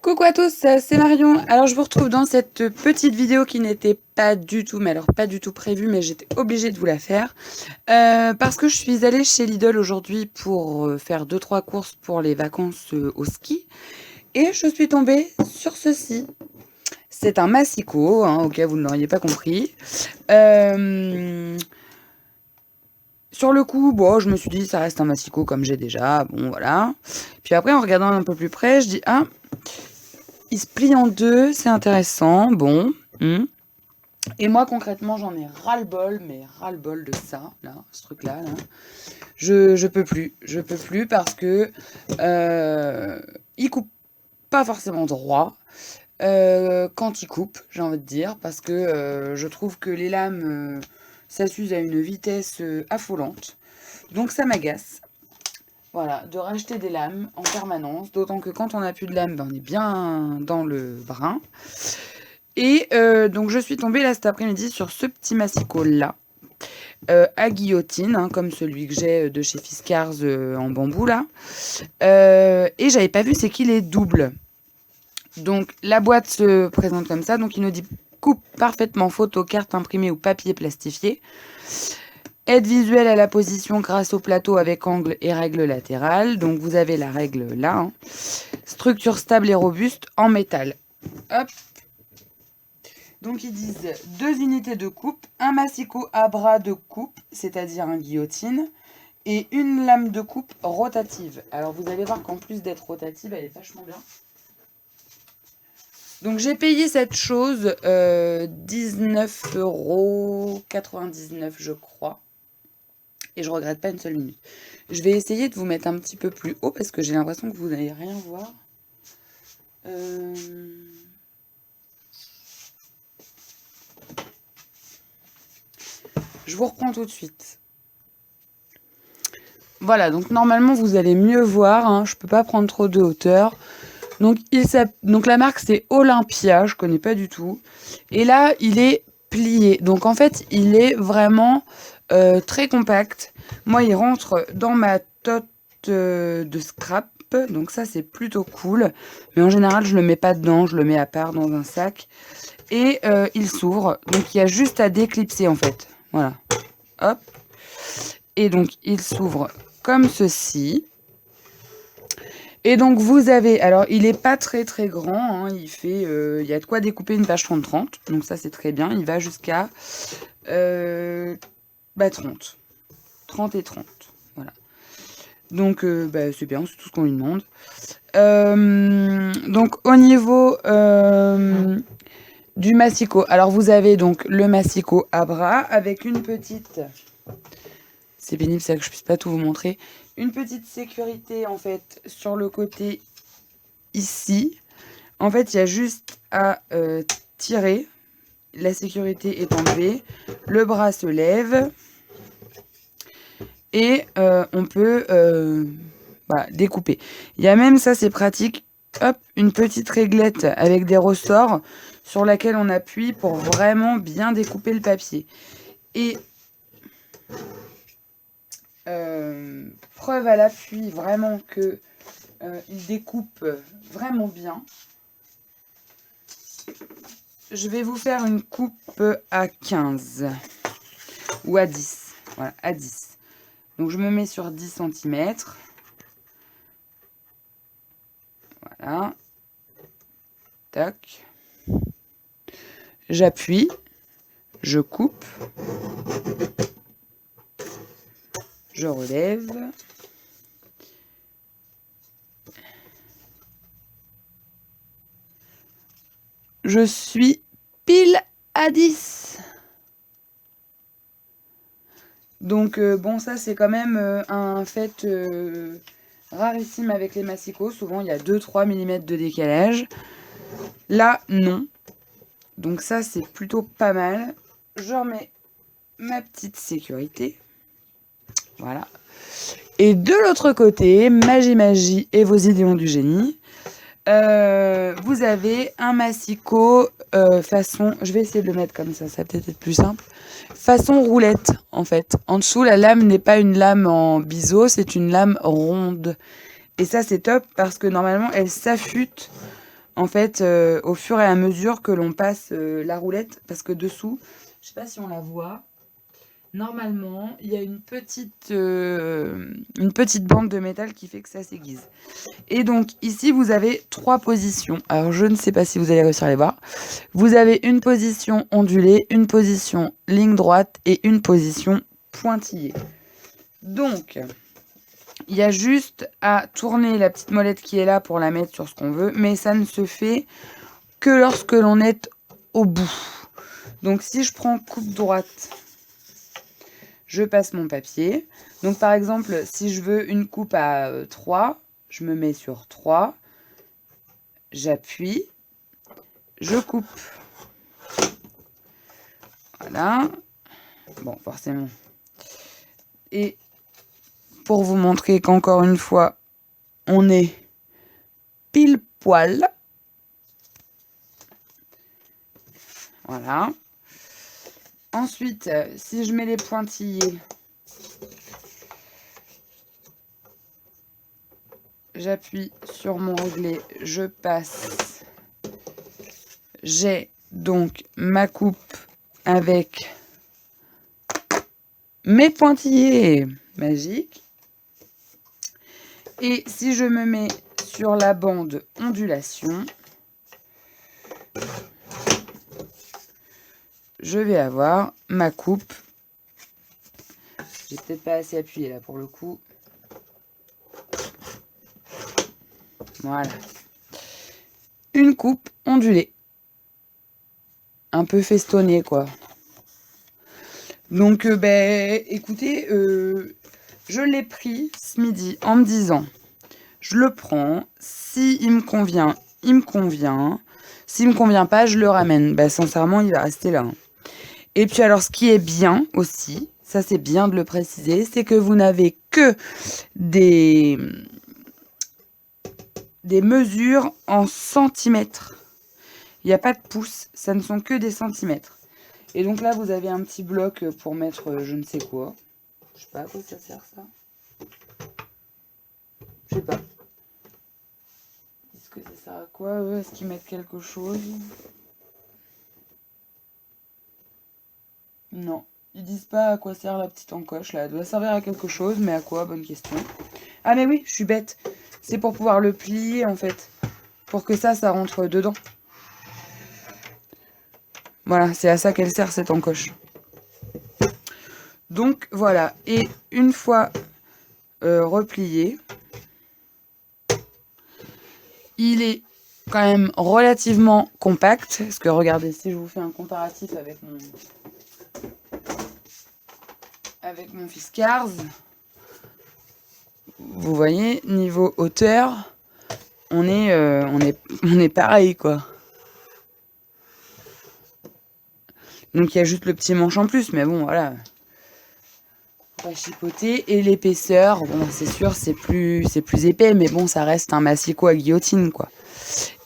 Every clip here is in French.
Coucou à tous, c'est Marion. Alors je vous retrouve dans cette petite vidéo qui n'était pas du tout, mais alors pas du tout prévue, mais j'étais obligée de vous la faire. Parce que je suis allée chez Lidl aujourd'hui pour faire 2-3 courses pour les vacances au ski. Et je suis tombée sur ceci. C'est un massicot, au cas où vous ne l'auriez pas compris. Sur le coup, bon, je me suis dit, ça reste un massicot comme j'ai déjà, bon voilà. Puis après, en regardant un peu plus près, je dis, ah, il se plie en deux, c'est intéressant, bon. Et moi, concrètement, j'en ai ras-le-bol, mais ras-le-bol de ça, là, ce truc-là. Là. Je peux plus parce que il coupe pas forcément droit quand il coupe, j'ai envie de dire, parce que je trouve que les lames ça s'use à une vitesse affolante, donc ça m'agace. Voilà, de racheter des lames en permanence, d'autant que quand on n'a plus de lames, ben on est bien dans le brin. Et donc je suis tombée là cet après-midi sur ce petit massicot là, à guillotine, comme celui que j'ai de chez Fiskars en bambou là. Et j'avais pas vu c'est qu'il est double. Donc la boîte se présente comme ça, donc il nous dit coupe parfaitement photo, carte imprimée ou papier plastifié. Aide visuelle à la position grâce au plateau avec angle et règle latérale. Donc vous avez la règle là. Structure stable et robuste en métal. Hop. Donc ils disent 2 unités de coupe, un massicot à bras de coupe, c'est-à-dire un guillotine, et une lame de coupe rotative. Alors vous allez voir qu'en plus d'être rotative, elle est vachement bien. Donc j'ai payé cette chose 19,99 € je crois. Et je regrette pas une seule minute. Je vais essayer de vous mettre un petit peu plus haut parce que j'ai l'impression que vous n'allez rien voir. Je vous reprends tout de suite. Voilà, donc normalement vous allez mieux voir. Je peux pas prendre trop de hauteur. Donc la marque c'est Olympia, je connais pas du tout. Et là il est plié. Donc en fait il est vraiment très compact. Moi il rentre dans ma tote de scrap. Donc ça c'est plutôt cool. Mais en général je le mets pas dedans, je le mets à part dans un sac. Et il s'ouvre. Donc il y a juste à déclipser en fait. Voilà. Hop. Et donc il s'ouvre comme ceci. Et donc vous avez, alors il est pas très très grand, il fait, il y a de quoi découper une page 30-30, donc ça c'est très bien, il va jusqu'à 30, 30 et 30, voilà. Donc c'est bien, c'est tout ce qu'on lui demande. Donc au niveau du massicot, alors vous avez donc le massicot à bras avec une petite, c'est pénible ça que je puisse pas tout vous montrer, une petite sécurité en fait sur le côté ici. En fait il y a juste à tirer, la sécurité est enlevée, le bras se lève et on peut découper. Il y a même, ça c'est pratique, hop, une petite réglette avec des ressorts sur laquelle on appuie pour vraiment bien découper le papier. Et preuve à l'appui vraiment que il découpe vraiment bien. Je vais vous faire une coupe à 15 ou à 10. Voilà, à 10. Donc je me mets sur 10 cm. Voilà. Tac. J'appuie. Je coupe. Je relève. Je suis pile à 10. Donc bon, ça c'est quand même un fait rarissime avec les massicots. Souvent il y a 2-3 mm de décalage. Là non. Donc ça c'est plutôt pas mal. Je remets ma petite sécurité. Voilà. Et de l'autre côté, magie et vos idées ont du génie. Vous avez un massicot façon, je vais essayer de le mettre comme ça va peut-être être plus simple, façon roulette en fait. En dessous la lame n'est pas une lame en biseau, c'est une lame ronde. Et ça c'est top parce que normalement elle s'affûte en fait, au fur et à mesure que l'on passe la roulette, parce que dessous, je sais pas si on la voit, normalement, il y a une petite bande de métal qui fait que ça s'aiguise. Et donc, ici, vous avez 3 positions. Alors, je ne sais pas si vous allez réussir à les voir. Vous avez une position ondulée, une position ligne droite et une position pointillée. Donc, il y a juste à tourner la petite molette qui est là pour la mettre sur ce qu'on veut, mais ça ne se fait que lorsque l'on est au bout. Donc, si je prends coupe droite, je passe mon papier. Donc, par exemple, si je veux une coupe à 3, je me mets sur 3, j'appuie, je coupe. Voilà. Bon, forcément. Et pour vous montrer qu'encore une fois, on est pile poil. Voilà. Ensuite, si je mets les pointillés, j'appuie sur mon réglé, je passe. J'ai donc ma coupe avec mes pointillés. Magique. Et si je me mets sur la bande ondulation, je vais avoir ma coupe. J'ai peut-être pas assez appuyé là pour le coup. Voilà. Une coupe ondulée. Un peu festonnée, quoi. Donc, écoutez, je l'ai pris ce midi en me disant, je le prends. Si il me convient, il me convient. S'il me convient pas, je le ramène. Sincèrement, il va rester là. Et puis alors, ce qui est bien aussi, ça c'est bien de le préciser, c'est que vous n'avez que des mesures en centimètres. Il n'y a pas de pouces, ça ne sont que des centimètres. Et donc là, vous avez un petit bloc pour mettre je ne sais quoi. Je sais pas à quoi ça sert ça. Je sais pas. Est-ce que ça sert à quoi eux? Est-ce qu'ils mettent quelque chose? Non. Ils disent pas à quoi sert la petite encoche là. Elle doit servir à quelque chose, mais à quoi? Bonne question. Ah mais oui, je suis bête. C'est pour pouvoir le plier en fait. Pour que ça rentre dedans. Voilà, c'est à ça qu'elle sert cette encoche. Donc voilà. Et une fois replié, il est quand même relativement compact. Parce que regardez, si je vous fais un comparatif avec mon Fiskars, vous voyez, niveau hauteur, on est pareil, quoi. Donc il y a juste le petit manche en plus, mais bon, voilà. Pas chipoter. Et l'épaisseur, bon, c'est sûr, c'est plus épais, mais bon, ça reste un massicot à guillotine, quoi.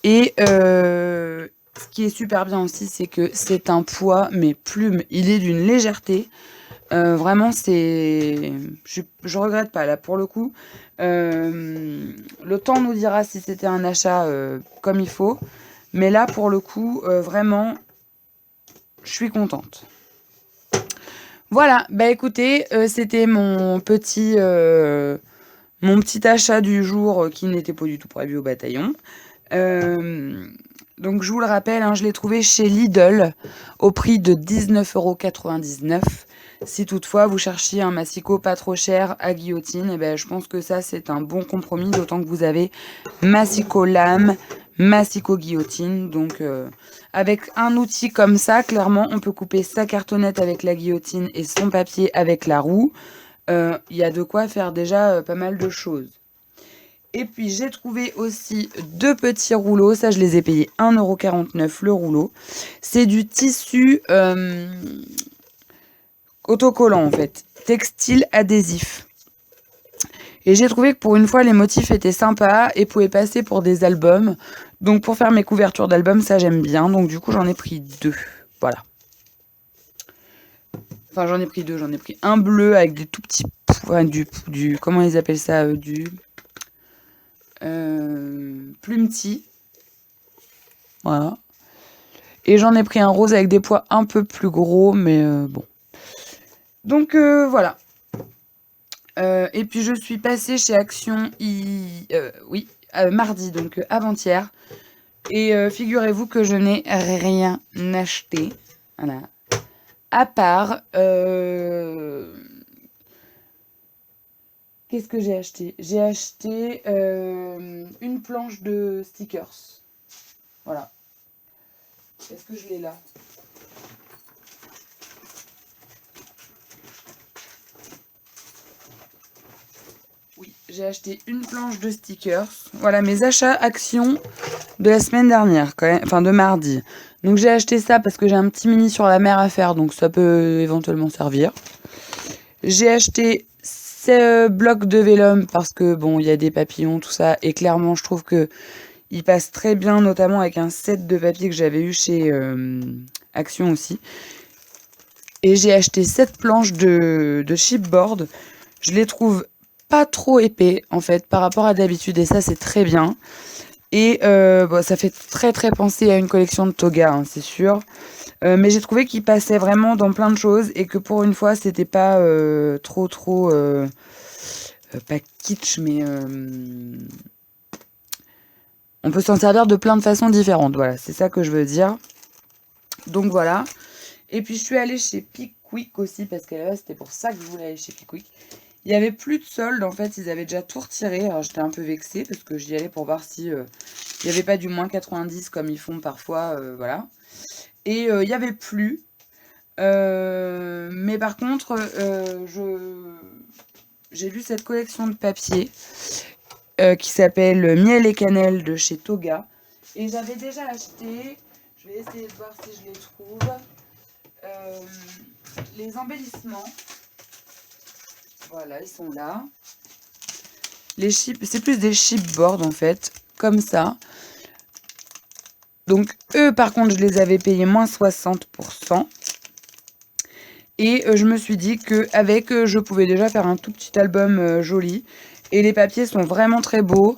Et ce qui est super bien aussi, c'est que c'est un poids, mais plume, il est d'une légèreté. Vraiment, c'est... Je regrette pas, là, pour le coup. Le temps nous dira si c'était un achat comme il faut. Mais là, pour le coup, vraiment, je suis contente. Voilà, écoutez, c'était mon petit achat du jour qui n'était pas du tout prévu au bataillon. Donc je vous le rappelle, je l'ai trouvé chez Lidl au prix de 19,99 €. Si toutefois vous cherchiez un massicot pas trop cher à guillotine, je pense que ça c'est un bon compromis, d'autant que vous avez massicot lame, massicot guillotine. Donc avec un outil comme ça, clairement on peut couper sa cartonnette avec la guillotine et son papier avec la roue. Il y a de quoi faire déjà pas mal de choses. Et puis j'ai trouvé aussi 2 petits rouleaux, ça je les ai payés 1,49 € le rouleau. C'est du tissu autocollant en fait, textile adhésif. Et j'ai trouvé que pour une fois les motifs étaient sympas et pouvaient passer pour des albums. Donc pour faire mes couvertures d'albums, ça j'aime bien. Donc du coup j'en ai pris 2, voilà. Enfin j'en ai pris 2, j'en ai pris un bleu avec des tout petits... Enfin, du comment ils appellent ça, du... plumetis. Voilà. Et j'en ai pris un rose avec des pois un peu plus gros, mais bon. Donc voilà. Et puis je suis passée chez Action mardi, donc avant-hier. Et figurez-vous que je n'ai rien acheté. Voilà. À part... qu'est-ce que j'ai acheté? J'ai acheté une planche de stickers. Voilà. Est-ce que je l'ai là? Oui, j'ai acheté une planche de stickers. Voilà mes achats Action de la semaine dernière, quand même, enfin de mardi. Donc j'ai acheté ça parce que j'ai un petit mini sur la mer à faire, donc ça peut éventuellement servir. J'ai acheté ces blocs de vélum parce que bon, il y a des papillons, tout ça, et clairement je trouve que ils passent très bien, notamment avec un set de papier que j'avais eu chez Action aussi. Et j'ai acheté 7 planches de chipboard. Je les trouve pas trop épais en fait par rapport à d'habitude, et ça c'est très bien. Et bon, ça fait très très penser à une collection de toga, hein, c'est sûr. Mais j'ai trouvé qu'il passait vraiment dans plein de choses et que pour une fois c'était pas trop pas kitsch, mais on peut s'en servir de plein de façons différentes. Voilà, c'est ça que je veux dire. Donc voilà. Et puis je suis allée chez Pickwick aussi parce que là c'était pour ça que je voulais aller chez Pickwick. Il n'y avait plus de solde, en fait, ils avaient déjà tout retiré. Alors j'étais un peu vexée parce que j'y allais pour voir si il n'y avait pas du moins 90 comme ils font parfois, voilà. Et il n'y avait plus. Mais par contre, j'ai vu cette collection de papier qui s'appelle Miel et Cannelle de chez Toga. Et j'avais déjà acheté, je vais essayer de voir si je les trouve, les embellissements. Voilà, ils sont là. Les chips, c'est plus des chipboards en fait, comme ça. Donc eux par contre je les avais payés moins 60%. Et je me suis dit qu'avec je pouvais déjà faire un tout petit album joli. Et les papiers sont vraiment très beaux.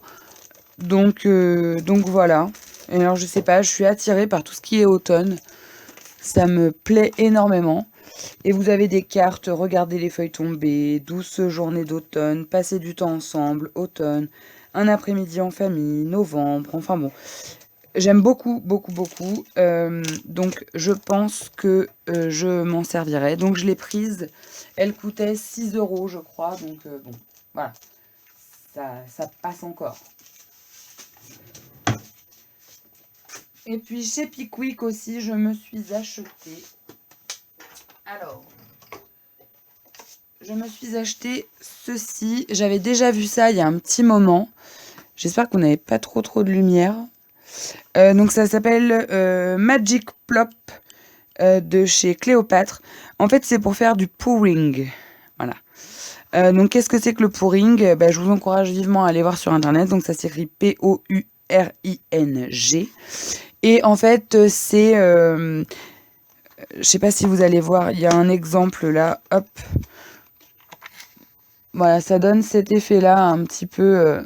Donc voilà. Et alors je sais pas, je suis attirée par tout ce qui est automne. Ça me plaît énormément. Et vous avez des cartes, regardez les feuilles tomber, douce journée d'automne, passer du temps ensemble, automne, un après-midi en famille, novembre, enfin bon. J'aime beaucoup, beaucoup, beaucoup. Donc je pense que je m'en servirai. Donc je l'ai prise. Elle coûtait 6 € je crois. Donc bon, voilà. Ça passe encore. Et puis chez Pickwick aussi, je me suis acheté... Alors, je me suis acheté ceci. J'avais déjà vu ça il y a un petit moment. J'espère qu'on n'avait pas trop de lumière. Donc ça s'appelle Magic Plop de chez Cléopâtre. En fait, c'est pour faire du pouring. Voilà. Donc qu'est-ce que c'est que le pouring? Je vous encourage vivement à aller voir sur internet. Donc ça s'écrit Pouring. Et en fait, c'est... je sais pas si vous allez voir, il y a un exemple là, hop. Voilà, ça donne cet effet-là un petit peu...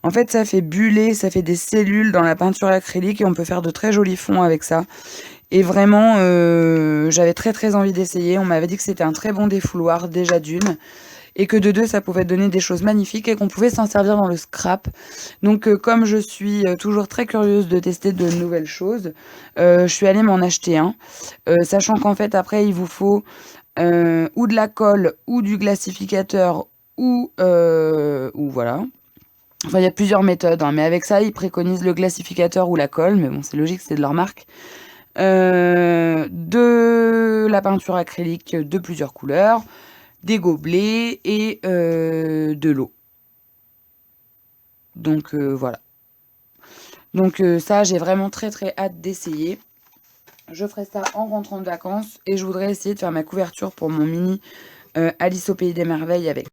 En fait, ça fait buller, ça fait des cellules dans la peinture acrylique et on peut faire de très jolis fonds avec ça. Et vraiment, j'avais très envie d'essayer. On m'avait dit que c'était un très bon défouloir, déjà d'une. Et que de deux, ça pouvait donner des choses magnifiques et qu'on pouvait s'en servir dans le scrap. Donc, comme je suis toujours très curieuse de tester de nouvelles choses, je suis allée m'en acheter un. Sachant qu'en fait, après, il vous faut ou de la colle, ou du glacificateur, ou voilà. Enfin, il y a plusieurs méthodes, hein, mais avec ça, ils préconisent le glacificateur ou la colle. Mais bon, c'est logique, c'est de leur marque. De la peinture acrylique de plusieurs couleurs, des gobelets et de l'eau. Donc voilà. Donc ça, j'ai vraiment très hâte d'essayer. Je ferai ça en rentrant de vacances et je voudrais essayer de faire ma couverture pour mon mini Alice au Pays des Merveilles avec